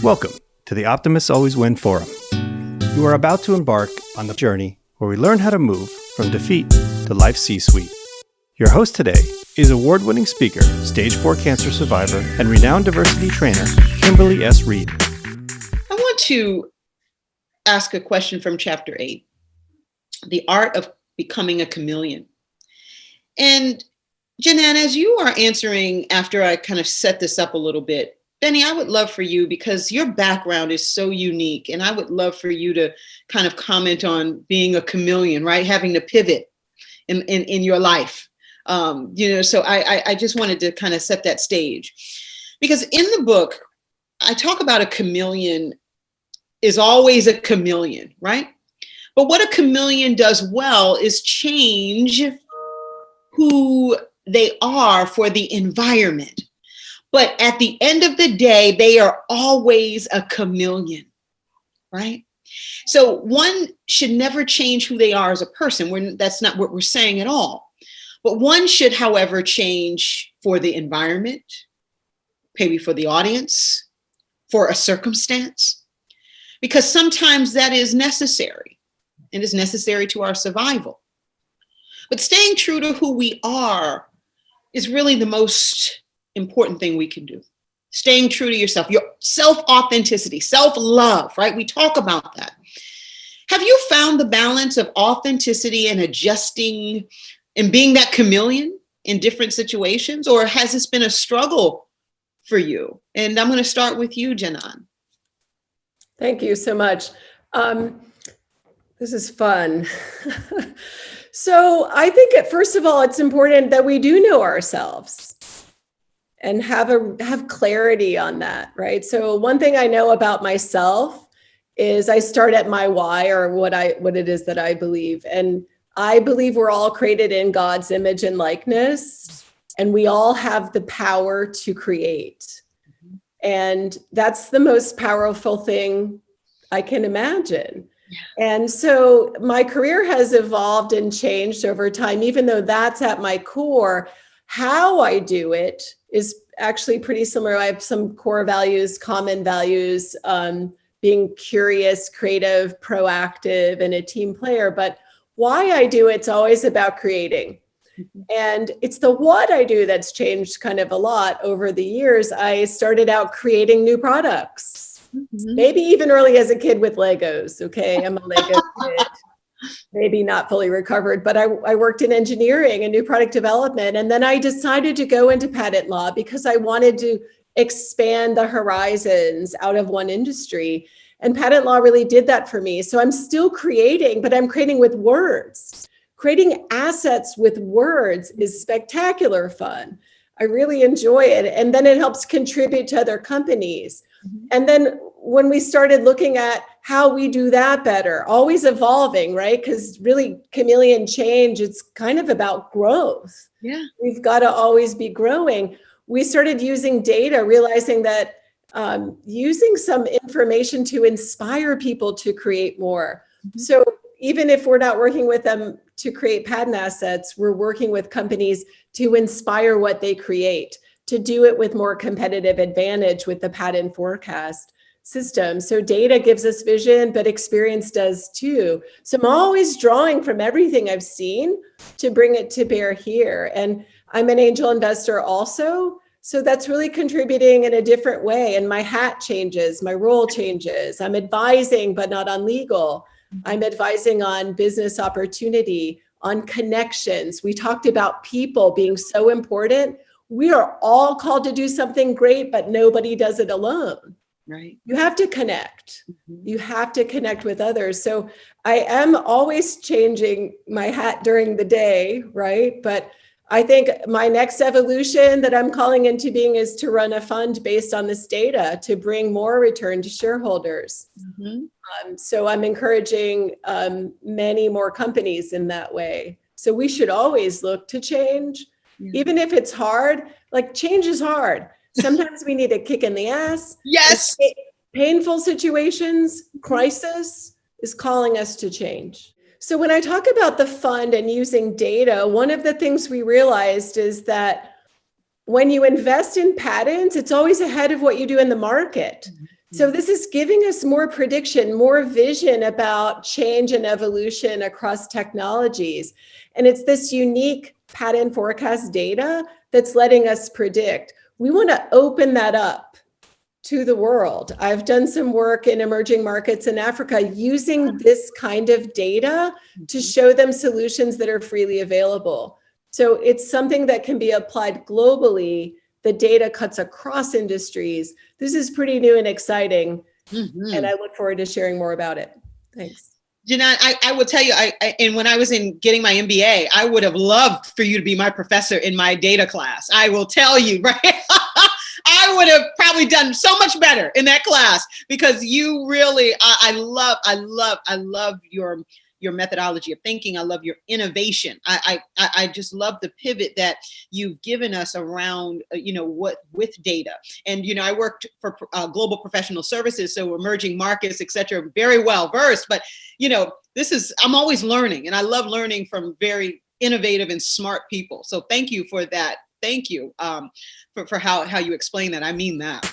Welcome to the Optimists Always Win Forum. You are about to embark on the journey where we learn how to move from defeat to life's C-suite. Your host today is award-winning speaker, stage 4 cancer survivor, and renowned diversity trainer, Kimberly S. Reed. I want to ask a question from chapter 8, the art of becoming a chameleon. And Janan, as you are answering after I kind of set this up a little bit, Benny, I would love for you, because your background is so unique, and I would love for you to kind of comment on being a chameleon, right? Having to pivot in your life. So I just wanted to kind of set that stage, because in the book, I talk about a chameleon is always a chameleon, right? But what a chameleon does well is change who they are for the environment. But at the end of the day, they are always a chameleon, right? So one should never change who they are as a person. That's not what we're saying at all. But one should, however, change for the environment, maybe for the audience, for a circumstance, because sometimes that is necessary, and is necessary to our survival. But staying true to who we are is really the most important thing we can do. Staying true to yourself, your self-authenticity, self-love, right? We talk about that. Have you found the balance of authenticity and adjusting and being that chameleon in different situations, or has this been a struggle for you? And I'm going to start with you, Janan. Thank you so much. This is fun. So I think first of all, it's important that we do know ourselves and have clarity on that, right? So one thing I know about myself is I start at my why, or what it is that I believe. And I believe we're all created in God's image and likeness, and we all have the power to create. And that's the most powerful thing I can imagine. Yeah. And so my career has evolved and changed over time, even though that's at my core. How I do it is actually pretty similar. I have some core values, common values, being curious, creative, proactive, and a team player. But why I do it's always about creating. Mm-hmm. And it's the what I do that's changed kind of a lot over the years. I started out creating new products, mm-hmm. maybe even early as a kid with Legos. Okay, I'm a Lego kid. Maybe not fully recovered, but I worked in engineering and new product development. And then I decided to go into patent law because I wanted to expand the horizons out of one industry. And patent law really did that for me. So I'm still creating, but I'm creating with words. Creating assets with words is spectacular fun. I really enjoy it. And then it helps contribute to other companies. Mm-hmm. And then when we started looking at how we do that better, always evolving, right? Because really chameleon change, it's kind of about growth. Yeah. We've got to always be growing. We started using data, realizing that using some information to inspire people to create more. Mm-hmm. So even if we're not working with them to create patent assets, we're working with companies to inspire what they create, to do it with more competitive advantage with the patent forecast system. So data gives us vision, but experience does too. So I'm always drawing from everything I've seen to bring it to bear here. And I'm an angel investor also. So that's really contributing in a different way. And my hat changes, my role changes. I'm advising, but not on legal. I'm advising on business opportunity, on connections. We talked about people being so important. We are all called to do something great, but nobody does it alone. Right. You have to connect. Mm-hmm. You have to connect with others. So I am always changing my hat during the day, right? But I think my next evolution that I'm calling into being is to run a fund based on this data to bring more return to shareholders. Mm-hmm. So I'm encouraging many more companies in that way. So we should always look to change, even if it's hard. Like change is hard. Sometimes we need a kick in the ass. Yes. Painful situations, crisis is calling us to change. So when I talk about the fund and using data, one of the things we realized is that when you invest in patents, it's always ahead of what you do in the market. So this is giving us more prediction, more vision about change and evolution across technologies. And it's this unique pattern forecast data that's letting us predict. We want to open that up to the world. I've done some work in emerging markets in Africa using this kind of data to show them solutions that are freely available. So it's something that can be applied globally. The data cuts across industries. This is pretty new and exciting. And I look forward to sharing more about it. Thanks. Janan, I will tell you, and when I was getting my MBA, I would have loved for you to be my professor in my data class. I will tell you, right? I would have probably done so much better in that class because you really, I love your methodology of thinking. I love your innovation. I just love the pivot that you've given us around, what with data. And, I worked for global professional services, so emerging markets, et cetera, very well versed. But, I'm always learning, and I love learning from very innovative and smart people. So thank you for that. Thank you for how you explain that. I mean that.